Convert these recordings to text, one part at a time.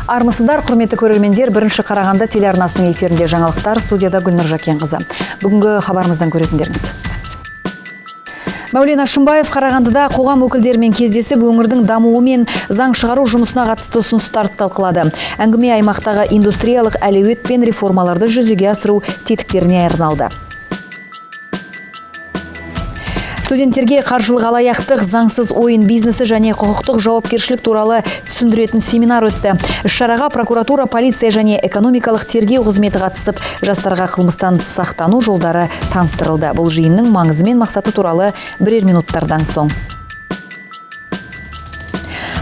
Армысыздар, құрметті көрермендер, бірінші Қарағанды телеарнасының эфирінде жаңалықтар, студияда Гүлнұр Жакенқызы. Бүгінгі хабарымыздан көретіндеріңіз. Мәулен Ашымбаев Қарағандыда қоғам өкілдерімен кездесіп, өңірдің дамуы мен заң шығару жұмысына қатысты ұсыныстарды талқылады. Әңгіме аймақтағы индустриялық әлеует пен реформаларды жүзеге асыру тетіктеріне арналды. Студенттерге қаржылық алаяқтық, заңсыз ойын бизнесі және құқықтық жауапкершілік туралы түсіндіретін семинар өтті. Іс-шараға прокуратура, полиция және экономикалық тергеу қызметі қатысып, жастарға қылмыстан сақтану жолдары таныстырылды. Бұл жиынның маңызы мен мақсаты туралы бірер минуттардан соң.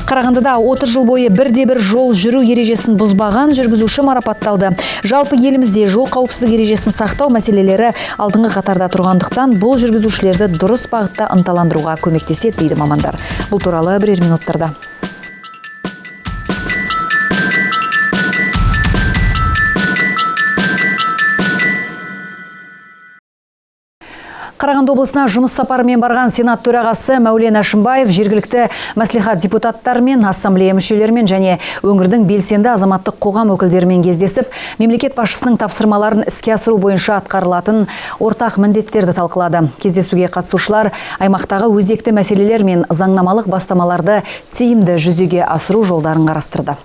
Қарағандыда 30 жыл бойы бірде-бір жол жүру ережесін бұзбаған жүргізуші марапатталды. Жалпы елімізде жол қауіпсіздік ережесін сақтау мәселелері алдыңғы қатарда тұрғандықтан, бұл жүргізушілерді дұрыс бағытта ынталандыруға көмектеседі дейді мамандар. Бұл туралы бірер минуттарда. Қарағанды облысына жұмыс сапарымен барған Сенат төрағасы Мәулен Ашымбаев жергілікті мәслихат депутаттарымен, ассамблея мүшелерімен және өңірдің белсенді азаматтық қоғам өкілдерімен кездесіп, мемлекет басшысының тапсырмаларын іске асыру бойынша атқарылатын ортақ міндеттерді талқылады. Кездесуге қатысушылар аймақтағы өзекті мәселелер мен заңнамалық бастамаларды тиімді жүзеге асыру жолдарын қарастырды.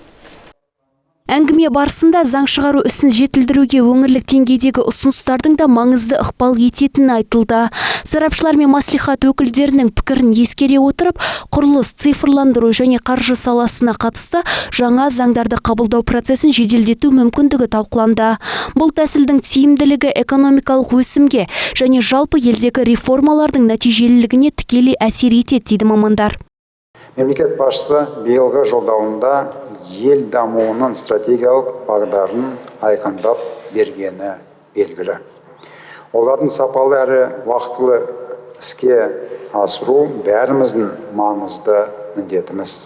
Әңгіме барысында заң шығару ісін жетілдіруге өңірлік деңгейдегі ұсыныстардың да маңызды ықпал ететіні айтылды. Сарапшылар мен маслихат өкілдерінің пікірін ескере отырып, құрылыс, цифрландыру және қаржы саласына қатысты жаңа заңдарды қабылдау процесін жеделдету мүмкіндігі талқыланды. Бұл тәсілдің тиімділігі экономикалық өсімге және жалпы елдегі реформалардың нәтижелілігіне тікелей әсер етеді дейді мамандар. Мемлекет басшысы биылғы жолдауында ел дамуының стратегиялық бағдарын айқындап бергені белгілі. Олардың сапалы әрі уақытылы іске асыру бәріміздің маңызды міндетіміз.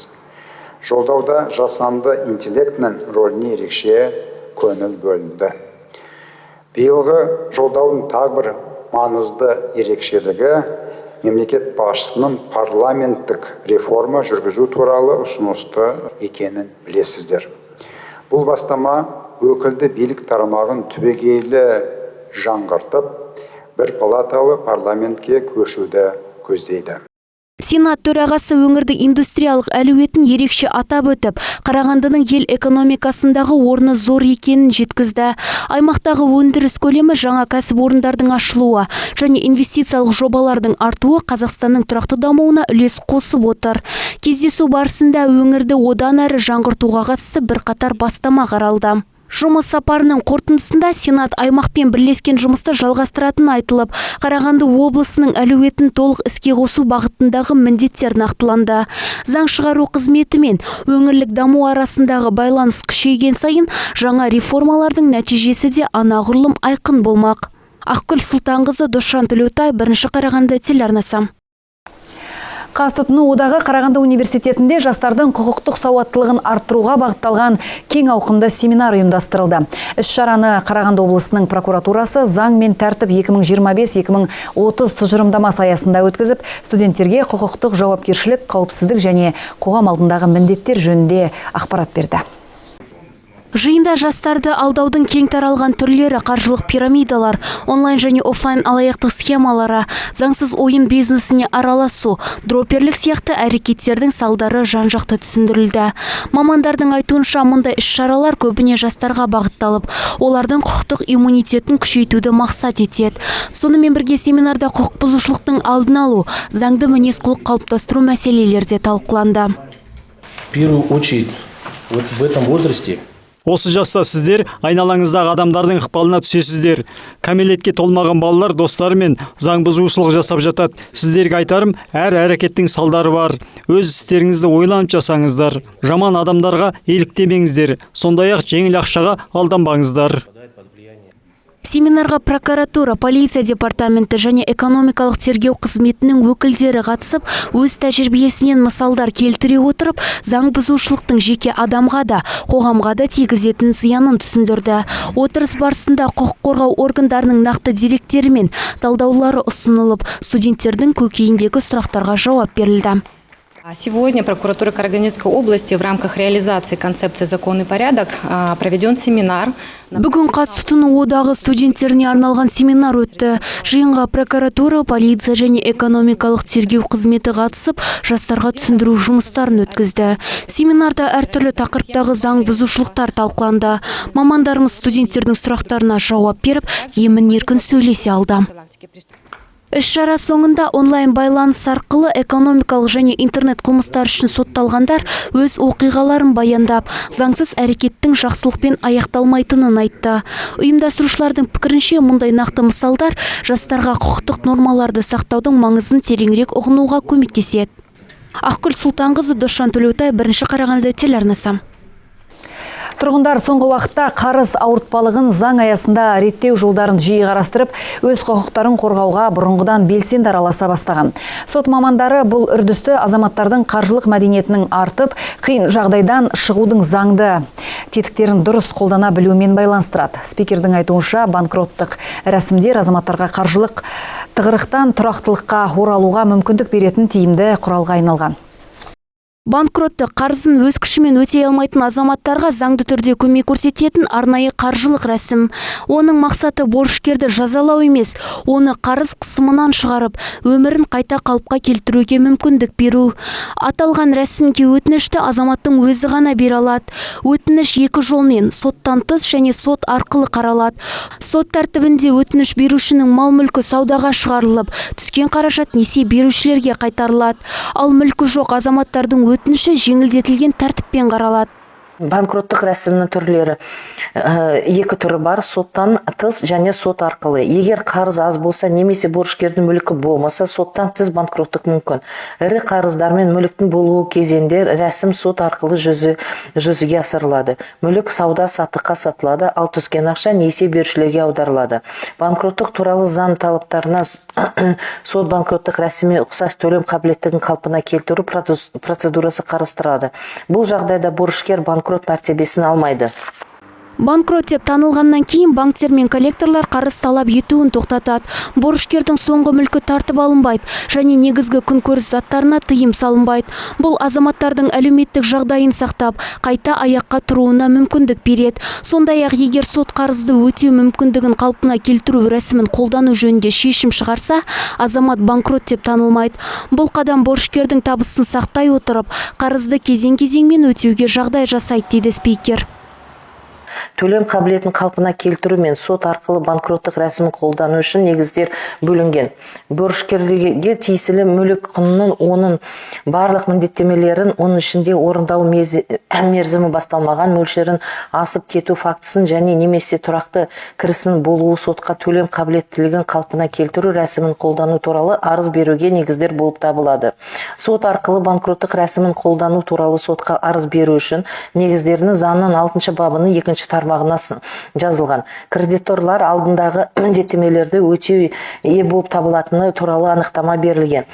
Жолдауда жасанды интеллектінің рөліне ерекше көңіл бөлінді. Биылғы жолдаудың тағы бір маңызды ерекшелігі мемлекет басшысының парламенттік реформа жүргізу туралы ұсынысты екенін білесіздер. Бұл бастама өкілді билік тармағын түбегейлі жаңғыртып, бір палаталы парламентке көшуді көздейді. Сенат төрағасы өңірдің индустриялық әлеуетін ерекше атап өтіп, Қарағандының ел экономикасындағы орны зор екенін жеткізді. Аймақтағы өндіріс көлемі, жаңа кәсіпорындардың ашылуы және инвестициялық жобалардың артуы Қазақстанның тұрақты дамуына үлес қосып отыр. Кездесу барысында өңірді одан әрі жаңғыртуға қатысты бірқатар бастама қаралды. Жұмыс сапарының қорытындысында Сенат аймақпен бірлескен жұмысты жалғастыратын айтылып, Қарағанды облысының әлеуетін толық іске қосу бағытындағы міндеттер нақтыланды. Заң шығару қызметі мен өңірлік даму арасындағы байланыс күшейген сайын жаңа реформалардың нәтижесі де анағұрлым айқын болмақ. Ақгүл Сұлтанқызы, Досжан Төлеутай, бірінші Қарағанды телеарнасы. Қазтұтыну одағы Қарағанды университетінде жастардың құқықтық сауаттылығын арттыруға бағытталған кең ауқымды семинар ұйымдастырылды. Іс-шараны Қарағанды облысының прокуратурасы заң мен тәртіп 2025-2030 тұжырымдамасы аясында өткізіп, студенттерге құқықтық жауапкершілік, қауіпсіздік және қоғам алдындағы міндеттер жөнінде ақпарат берді. Жиында жастарды алдаудың кең таралған түрлері, қаржылық пирамидалар, онлайн және офлайн алаяқтық схемалары, заңсыз ойын бизнесіне араласу, дроперлік сияқты әрекеттердің салдары жан-жақты түсіндірілді. Мамандардың айтуынша, мұндай іс-шаралар көбіне жастарға бағытталып, олардың құқықтық иммунитетін күшейтуді мақсат етеді. Сонымен бірге семинарда құқық бұзушылықтың алдын алу, заңды мінез-құлық қалыптастыру мәселелері де талқыланды. В первую очередь, вот в этом возрасте осы жаста сіздер айналаңыздағы адамдардың ықпалына түсесіздер. Кәмелетке толмаған балалар достарымен заң бұзушылық жасап жатады. Сіздерге айтарым, әр әрекеттің салдары бар. Өз істеріңізді ойланып жасаңыздар. Жаман адамдарға еліктемеңіздер. Сондай-ақ жеңіл ақшаға алданбаңыздар. Семинарға прокуратура, полиция департаменті және экономикалық тергеу қызметінің өкілдері қатысып, өз тәжірибесінен мысалдар келтіре отырып, заң бұзушылықтың жеке адамға да, қоғамға да тигізетін зиянын түсіндірді. Отырыс барысында құқық қорғау органдарының нақты деректері мен талдаулары ұсынылып, студенттердің көкейіндегі сұрақтарға жауап берілді. Сегодня прокуратура Карагандинской области в рамках реализации концепции «Закон и порядок» проведен семинар. Бүгін Қаз тұтыну одағы студенттеріне арналған семинар өтті. Жиынға прокуратура, полиция және экономикалық тергеу қызметі қатысып, жастарға түсіндіру жұмыстарын өткізді. Семинарда әртүрлі тақырыптағы заң бұзушылықтар талқыланды. Мамандарымыз студенттердің сұрақтарына жауап беріп, емін-еркін сөйлесе алды. Іс-шара соңында онлайн байланыс арқылы экономикалық және интернет қылмыстар үшін сотталғандар өз оқиғаларын баяндап, заңсыз әрекеттің жақсылықпен аяқталмайтынын айтты. Ұйымдастырушылардың пікірінше мұндай нақты мысалдар жастарға құқықтық нормаларды сақтаудың маңызын тереңірек ұғынуға көмектеседі. Ақгүл Сұлтанқызы, Досжан Төлеутай, Бірінші Қарағанды телеарнасы. Тұрғындар соңғы уақытта қарыз ауыртпалығын заң аясында реттеу жолдарын жиі қарастырып, өз құқықтарын қорғауға бұрынғыдан белсенді араласа бастаған. Сот мамандары бұл үрдісті азаматтардың қаржылық мәдениетінің артып, қиын жағдайдан шығудың заңды тетіктерін дұрыс қолдана білумен байланыстырады. Спикердің айтуынша, банкроттық рәсімдер азаматтарға қаржылық тығырықтан тұрақтылыққа оралуға мүмкіндік беретін тиімді құралға айналған. Банкротты қарызын өз күшімен өтей алмайтын азаматтарға заңды түрде көмек көрсететін арнайы қаржылық рәсім. Оның мақсаты борышкерді жазалау емес, оны қарыз қысымынан шығарып, өмірін қайта қалыпқа келтіруге мүмкіндік беру. Аталған рәсімге өтінішті азаматтың өзі ғана бере алады. Өтініш екі жолмен, соттан тыс және сот арқылы қаралады. Сот тәртібінде өтініш берушінің мал-мүлкі саудаға шығарылып, түскен қаражат несие берушілерге қайтарылады. Ал мүлкі жоқ азаматтардың өтініші жеңілдетілген тәртіппен қаралады. Банкроттық рәсімнің түрлері екі түрі бар: соттан тыс және сот арқылы. Егер қарыз аз болса, немесе борышкердің мүлкі болмаса, соттан тыс банкроттық мүмкін. Ірі қарыздар мен мүліктің болуы кезеңде рәсім сот арқылы жүзеге асырылады. Мүлік сауда-саттыққа сатылады, ал түскен ақша несие берушілерге аударылады. Банкроттық туралы заң талаптарына сот банкроттық рәсіміне ұқсас төлем қабілеттігін қалпына келтіру процедурасы қарастырады. Бұл жағдайда борышкер банкрот мәртебесін алмайды. Банкрот деп танылғаннан кейін банктер мен коллекторлар қарыз талап етуін тоқтатады. Борышкердің соңғы мүлкі тартып алынбайды және негізгі күнкөріс заттарына тыйым салынбайды. Бұл азаматтардың әлеуметтік жағдайын сақтап, қайта аяққа тұруына мүмкіндік береді. Сондай-ақ егер сот қарызды өтеу мүмкіндігін қалпына келтіру рәсімін қолдану жөнінде шешім шығарса, азамат банкрот деп танылмайды. Бұл қадам борышкердің табысын сақтай отырып, қарызды кезең-кезеңмен өтеуге жағдай жасайды, дейді спикер. Төлем қабілетін қалпына келтіру мен сот арқылы банкроттық рәсімін қолдану үшін негіздер бөлінген. Борышкерге тиесілі мүлік құнының оның барлық міндеттемелерін, оның ішінде орындау мерзімі басталмаған мөлшерін асып кету фактісін және немесе тұрақты кірісінің болуы сотқа төлем қабілеттілігін қалпына келтіру рәсімін қолдану туралы арыз беруге негіздер болып табылады. Сот арқылы банкроттық рәсімін қолдану туралы сотқа арыз беру үшін негіздерінің заңның 6 бабының 2 тармағына жазылған. Кредиторлар алдындағы міндеттемелерді өтеу болып табылатыны туралы анықтама берілген.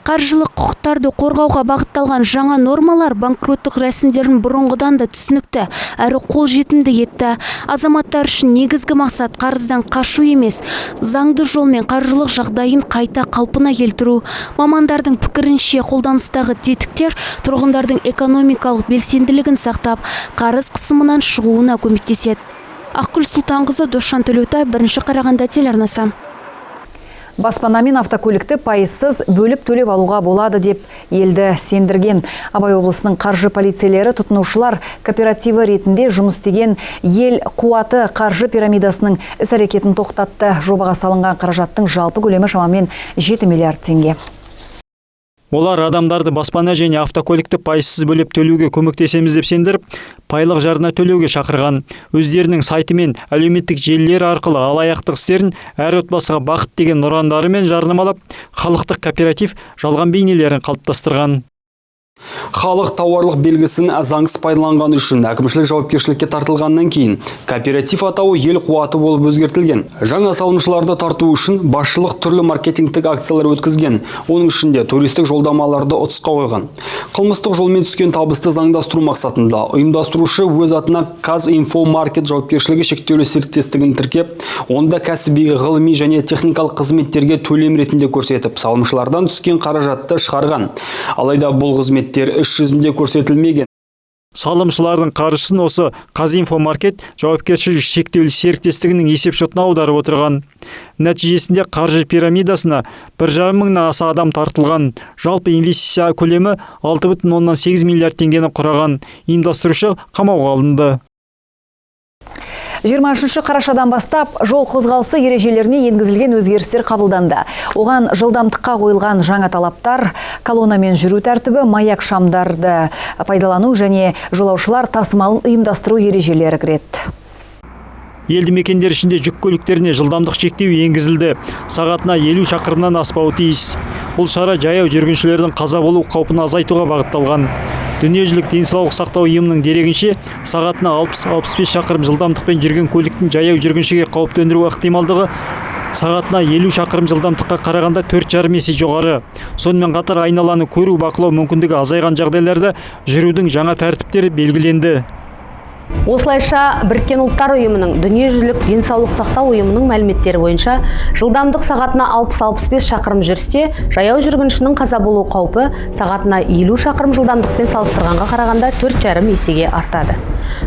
Қаржылық құқықтарды қорғауға бағытталған жаңа нормалар банкроттық рәсімдерін бұрынғыдан да түсінікті әрі қолжетімді етті. Азаматтар үшін негізгі мақсат қарыздан қашу емес, заңды жолмен қаржылық жағдайын қайта қалпына келтіру. Мамандардың пікірінше қолданыстағы тетіктер тұрғындардың экономикалық белсенділігін сақтап, қарыз қысымынан шығуына көмектеседі. Ақгүл Сұлтанқызы, Досжан Төлеутай, Бірінші Қарағанды телеарнасы. Баспана мен автокөлікті пайызсыз бөліп төлеп алуға болады деп елді сендірген. Абай облысының қаржы полицейлері тұтынушылар кооперативі ретінде жұмыс істеген ел қуаты қаржы пирамидасының іс-әрекетін тоқтатты. Жобаға салынған қаражаттың жалпы көлемі шамамен 7 миллиард теңге. Олар адамдарды баспана және автокөлікті пайызсыз бөліп төлеуге көмектесеміз деп сендіріп, пайлық жарна төлеуге шақырған. Өздерінің сайты мен әлеуметтік желілер арқылы алаяқтық істерін әр отбасыға бақыт деген ұрандарымен жарнамалап, халықтық кооператив жалған бейнелерін қалыптастырған. Халық тауарлық белгісін заңсыз пайдаланған үшін әкімшілік жауапкершілікке тартылғаннан кейін кооператив атауы ел қуаты болып өзгертілген. Жаңа салымшыларды тарту үшін басшылық түрлі маркетингтік акциялар өткізген. Оның ішінде туристік жолдамаларды ұтысқа қойған. Қылмыстық жолмен түскен табысты заңдастыру мақсатында ұйымдастырушы өз атына Казинфомаркет жауапкершілігі шектеулі серіктестігін тіркеп, онда кәсіби, ғылыми және техникалық қызметтерге төлем ретінде көрсетіп, салымшылардан түскен қаражатты шығарған. Алайда бұл қызметтер іс жүзінде көрсетілмеген. Салымшылардың қаржысын осы Казинфомаркет жауапкершілігі шектеулі серіктестігінің есепшотына аударып отырған. Нәтижесінде қаржы пирамидасына 1,5 мыңнан аса адам тартылған. Жалпы инвестиция көлемі 6,8 миллиард теңгені құраған. Ұйымдастырушы қамауға алынды. 23 қарашадан бастап жол қозғалысы ережелеріне енгізілген өзгерістер қабылданды. Оған жылдамдыққа қойылған жаңа талаптар, колоннамен жүру тәртібі, маяк шамдарды пайдалану және жолаушылар тасымалын ұйымдастыру ережелері кіреді. Елді мекендер ішінде жүк көліктеріне жылдамдық шектеу енгізілді. Сағатына 50 шақырымнан аспауы тиіс. Бұл шара жаяу жүргіншілердің қаза болу қаупін азайтуға бағытталған. Дүниежүзілік денсаулық сақтау ұйымының дерегінше, сағатына 60-65 шақырым жылдамдықпен жүрген көліктің жаяу жүргіншіге қауіп төндіру ықтималдығы сағатына 50 шақырым жылдамдыққа қарағанда 4,5 есе жоғары. Сонымен қатар айналаны көру бақылау мүмкіндігі азайған жағдайларда жүрудің жаңа тәртіптері белгіленді. Осылайша Біріккен ұлттар ұйымының дүниежүзілік денсаулық сақтау ұйымының мәліметтері бойынша жылдамдық сағатына 60-65 шақырым жүрісте жаяу жүргіншінің қаза болу қаупі сағатына 50 шақырым жылдамдықпен салыстырғанға қарағанда 4,5 есеге артады.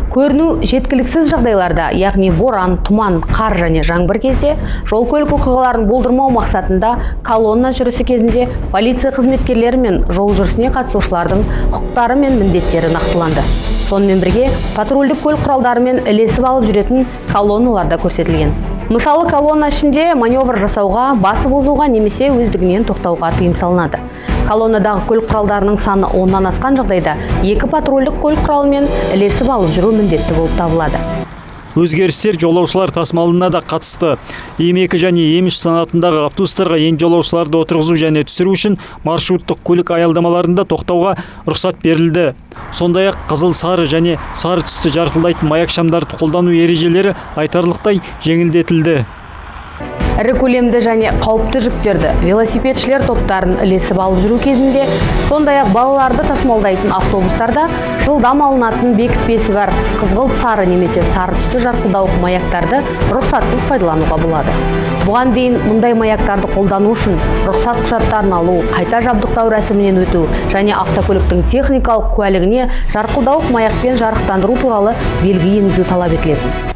Көріну жеткіліксіз жағдайларда, яғни боран, тұман, қар және жаңбыр кезде жол көлік оқиғаларын болдырмау мақсатында колонна жүрісі кезінде полиция қызметкерлері мен жол жүрісіне қатысушылардың құқықтары мен міндеттері нақтыланды. Сонымен бірге патрульдік көлік құралдарымен ілесіп алып жүретін колонналарда көрсетілген. Мысалы, колонна ішінде маневр жасауға, басып озуға немесе өздігінен тоқтауға тыйым салынады. Колоннадағы көлік құралдарының саны 10-нан асқан жағдайда 2 патрульдік көлік құралымен ілесіп алып жүру міндетті болып табылады. Өзгерістер жолаушылар тасымалына да қатысты. Ем2 және Ем3 санатындағы автобустарға ең жолаушыларды отырғызу және түсіру үшін маршруттық көлік аялдамаларында тоқтауға рұқсат берілді. Сондай-ақ қызыл, сары және сары түсті жарқылдайтын маяк шамдарды қолдану ережелері айтарлықтай жеңілдетілді. Ірі көлемді және қауіпті жүктерді, велосипедшілер топтарын ілесіп алып жүру кезінде, сондай-ақ балаларды тасымалдайтын автобустарда жылдам алынатын бекітпесі бар қызғылт сары немесе сары түсті жарқылдауық маяктарды рұқсатсыз пайдалануға болады. Бұған дейін мұндай маяктарды қолдану үшін рұқсат құжаттарын алу, қайта жабдықтау рәсімінен өту және автокөліктің техникалық куәлігіне жарқылдауық маякпен жарықтандыру туралы белгі енгізу талап етіледі.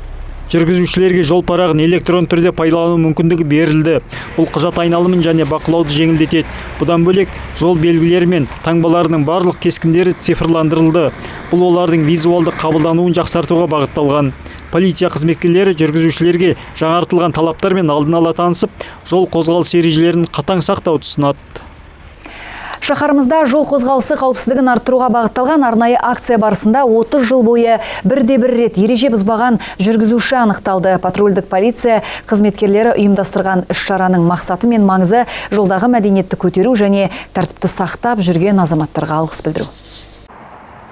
Жүргізушілерге жол парағын электрон түрде пайдалану мүмкіндігі берілді. Бұл құжат айналымын және бақылауды жеңілдетеді. Бұдан бөлек жол белгілері мен таңбаларының барлық кескіндері цифрландырылды. Бұл олардың визуалды қабылдануын жақсартуға бағытталған. Полиция қызметкерлері жүргізушілерге жаңартылған талаптармен алдын ала танысып, жол қозғалыс ережелерін қатаң сақтауды ұсынады. Шаһарымызда жол қозғалысы қауіпсіздігін арттыруға бағытталған арнайы акция барысында 30 жыл бойы бірде-бір рет ереже бұзбаған жүргізуші анықталды. Патрульдік полиция қызметкерлері ұйымдастырған іс-шараның мақсаты мен маңызы жолдағы мәдениетті көтеру және тәртіпті сақтап жүрген азаматтарға алғыс білдіру.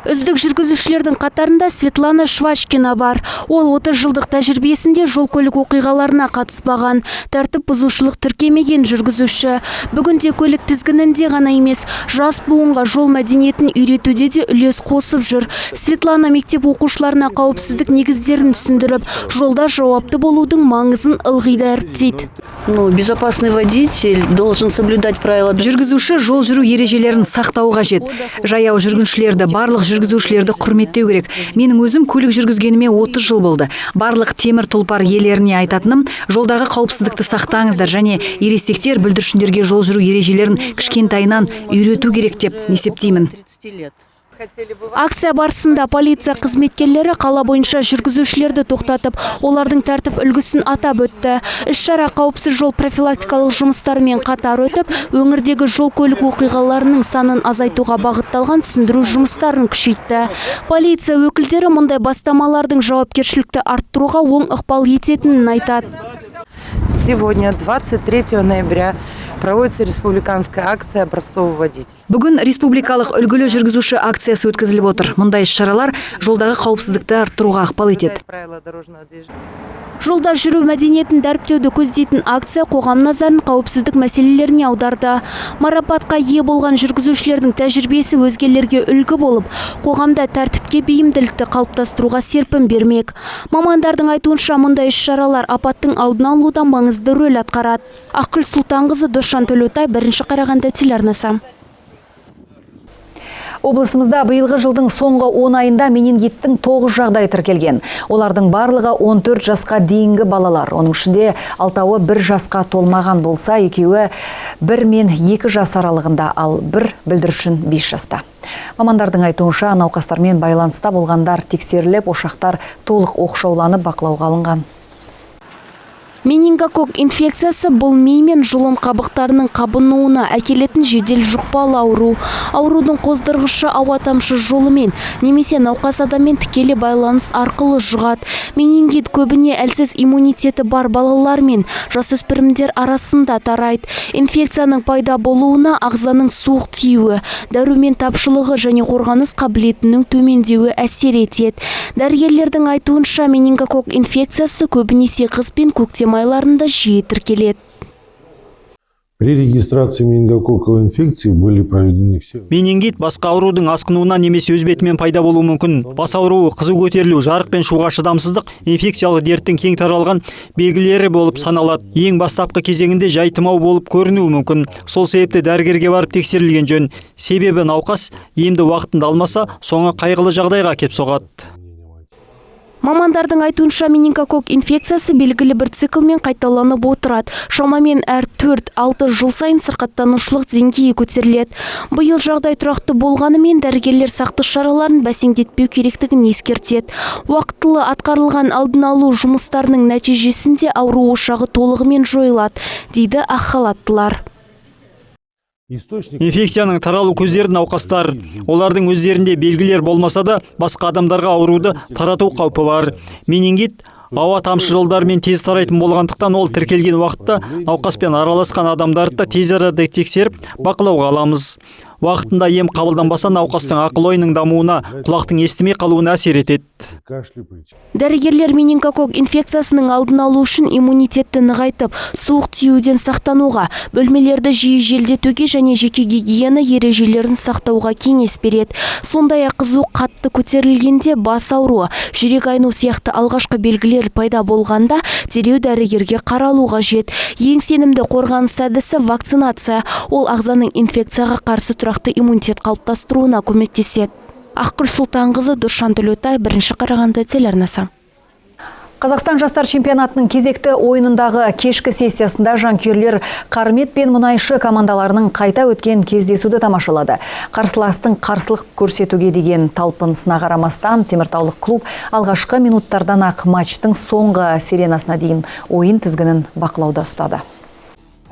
Үздік жүргізушілердің қатарында Светлана Швачкина бар. Ол 30 жылдық тәжірибесінде жол көлік оқиғаларына қатыспаған, тәртіп бұзушылық тіркемеген жүргізуші. Бүгінде көлік тізгінінде ғана емес, жас буынға жол мәдениетін үйретуде де үлес қосып жүр. Светлана мектеп оқушыларына қауіпсіздік негіздерін түсіндіріп, жолда жауапты болудың маңызын ылғи дәріптейді. Безопасный водитель должен соблюдать правила. Жүргізуші жол жүру ережелерін сақтау қажет. Жаяу жүргіншілерді, барлық жүргізушілерді құрметтеу керек. Менің өзім көлік жүргізгеніме 30 жыл болды. Барлық темір тұлпар иелеріне айтатыным, жолдағы қауіпсіздікті сақтаңыздар және ересектер бүлдіршіндерге жол жүру ережелерін кішкентайынан үйрету керек деп есептеймін. Акция барысында полиция қызметкерлері қала бойынша жүргізушілерді тоқтатып, олардың тәртіп үлгісін атап өтті. Іс-шара қауіпсіз жол профилактикалық жұмыстарымен қатар өтіп, өңірдегі жол көлік оқиғаларының санын азайтуға бағытталған түсіндіру жұмыстарын күшейтті. Полиция өкілдері мұндай бастамалардың жауапкершілікті арттыруға оң ықпал ететінін айтады. Сегодня, 23 ноября, проводится республиканская акция «Образцовый водитель». Бүгін республикалық үлгілі жүргізуші акциясы өткізіліп отыр. Мұндай іс-шаралар жолдағы қауіпсіздікті арттыруға ықпал етеді. Жолда жүру мәдениетін дәріптеуді көздейтін акция қоғам назарын қауіпсіздік мәселелеріне аударды. Марапатқа ие болған жүргізушілердің тәжірибесі өзгелерге үлгі болып, қоғамда тәртіпке бейімділікті қалыптастыруға серпін бермек. Мамандардың айтуынша, мұндай іс-шаралар апаттың алдын алуда маңызды рөл атқарады. Ақгүл Сұлтанқызы, Досжан Төлеутай, Бірінші Қарағанды телеарнасы. Облысымызда биылғы жылдың соңғы 10 айында менингиттің 9 жағдай тіркелген. Олардың барлығы 14 жасқа дейінгі балалар. Оның ішінде 6-ы 1 жасқа толмаған болса, 2-і 1 мен 2 жас аралығында, ал 1 бүлдіршін 5 жаста. Мамандардың айтуынша, науқастармен байланыста болғандар тексеріліп, ошақтар толық оқшауланып бақылауға алынған. Менингококк инфекциясы бұл ми мен жұлын қабықтарының қабынуына әкелетін жедел жұқпалы ауру. Аурудың қоздырғышы ауа тамшы жолымен немесе науқас адаммен тікелей байланыс арқылы жұғады. Менингит көбіне әлсіз иммунитеті бар балалар мен жасөспірімдер арасында тарайды. Инфекцияның пайда болуына ағзаның суық тиюі, дәрумен тапшылығы және қорғаныс қабілетінің төмендеуі әсер етеді. Дәрігерлердің айтуынша, менингококк инфекциясы көбінесе қыс пен көктем айларында жиі тіркеледі. При регистрации менингококковой инфекции были проведены все. Менингит басқа аурудың асқынуына немесе өз бетімен пайда болуы мүмкін. Бас ауруы, қызу көтерілу, жарық пен шуға шыдамсыздық инфекциялық дерттің кең таралған белгілері болып саналады. Ең бастапқы кезеңінде жай тұмау болып көрінуі мүмкін. Сол себепті дәрігерге барып тексерілген жөн. Себебі науқас емді уақытында алмаса, соңы қайғылы жағдайға кеп соғады. Мамандардың айтуынша, менингококк инфекциясы белгілі бір циклмен қайталанып отырады. Шамамен әр 4-6 жыл сайын сырқаттанушылық деңгейі көтеріледі. Биыл жағдай тұрақты болғанымен дәрігерлер сақтық шараларын бәсеңдетпеу керектігін ескертеді. Уақытылы атқарылған алдын алу жұмыстарының нәтижесінде ауру ошағы толығымен жойылады, дейді ақ халаттылар. Инфекцияның таралу көздері науқастар. Олардың өздерінде белгілер болмаса да, басқа адамдарға ауруды тарату қаупі бар. Менингит ауа тамшы жолдарымен тез тарайтын болғандықтан, ол тіркелген уақытта науқаспен араласқан адамдарды тез арада тексеріп бақылауға аламыз. Уақытында ем қабылданбаса, науқастың ақыл-ойының дамуына, құлақтың естімей қалуына әсер етеді. Дәрігерлер менингококк инфекциясының алдын алу үшін иммунитетті нығайтып, суық тиюден сақтануға, бөлмелерді жиі желдетуге және жеке гигиена ережелерін сақтауға кеңес береді. Сондай-ақ қызу қатты көтерілгенде бас ауруы, жүрек айну сияқты алғашқы белгілер пайда болғанда дереу дәрігерге қаралу қажет. Ең сенімді қорғаныс әдісі вакцинация. Ол ағзаның инфекцияға қарсы тұрақты иммунитет қалыптастыруына көмектеседі. Ақгүл Сұлтанқызы, Досжан Төлеутай, Бірінші Қарағанды телеарнасы. Қазақстан жастар чемпионатының кезекті ойынындағы кешкі сессиясында жанкүйерлер Қармет пен Мұнайшы командаларының қайта өткен кездесуді тамашалады. Қарсыластың қарсылық көрсетуге деген талпынысына қарамастан, Теміртаулық клуб алғашқы минуттардан ақ матчтың соңғы сиренасына дейін ойын тізгінін бақылауда ұстады.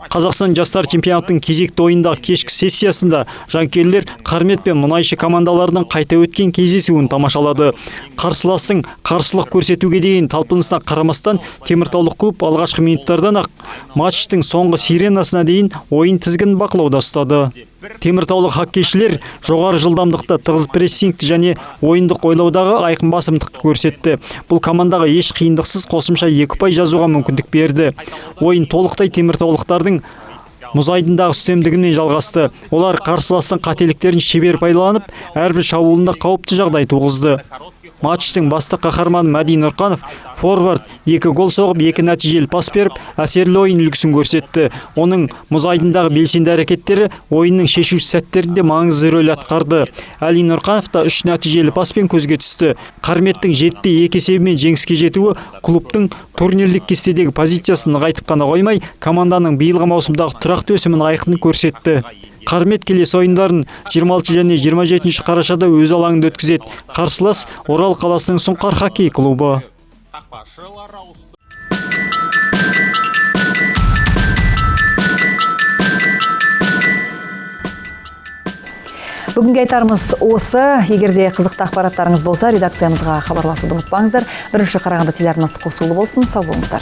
Қазақстан жастар чемпионатының кезекті ойындағы кешкі сессиясында жанкүйерлер Қармет пен Мұнайшы командаларының қайта өткен кездесуін тамашалады. Қарсыластың қарсылық көрсетуге деген талпынысына қарамастан, Теміртаулық клуб алғашқы минуттардан ақ матчтың соңғы сиренасына дейін ойын тізгінін бақылауда ұстады. Теміртаулық хоккейшілер жоғары жылдамдықты, тығыз прессингті және ойындық ойлаудағы айқын басымдықты көрсетті. Бұл командаға еш қиындықсыз қосымша 2 ұпай жазуға мүмкіндік берді. Ойын толықтай теміртаулықтардың мұз айдындағы үстемдігімен жалғасты. Олар қарсыластың қателіктерін шебер пайдаланып, әрбір шабуылында қауіпті жағдай туғызды. Матчтың басты қаһарманы Мәди Нұрқанов форвард 2 гол соғып, 2 нәтижелі пас беріп, әсерлі ойын үлгісін көрсетті. Оның мұз айдындағы белсенді әрекеттері ойынның шешуші сәттерінде маңызды рөл атқарды. Әли Нұрқанов та 3 нәтижелі паспен көзге түсті. Қарметтің 7-2 есебімен жеңіске жетуі клубтың турнирлік кестедегі позициясын нығайтып қана қоймай, команданың биылғы маусымдағы тұрақты өсімін айқын көрсетті. Қармет келесі ойындарын 26 және 27 қарашада өз алаңында өткізеді. Қарсылас Орал қаласының Сұңқар хоккей клубы. Бүгінгі айтарымыз осы. Егерде қызықты ақпараттарыңыз болса, редакциямызға хабарласуды ұмытпаңыздар. Бірінші Қарағанды телеарнасы қосулы болсын. Сау болыңыздар.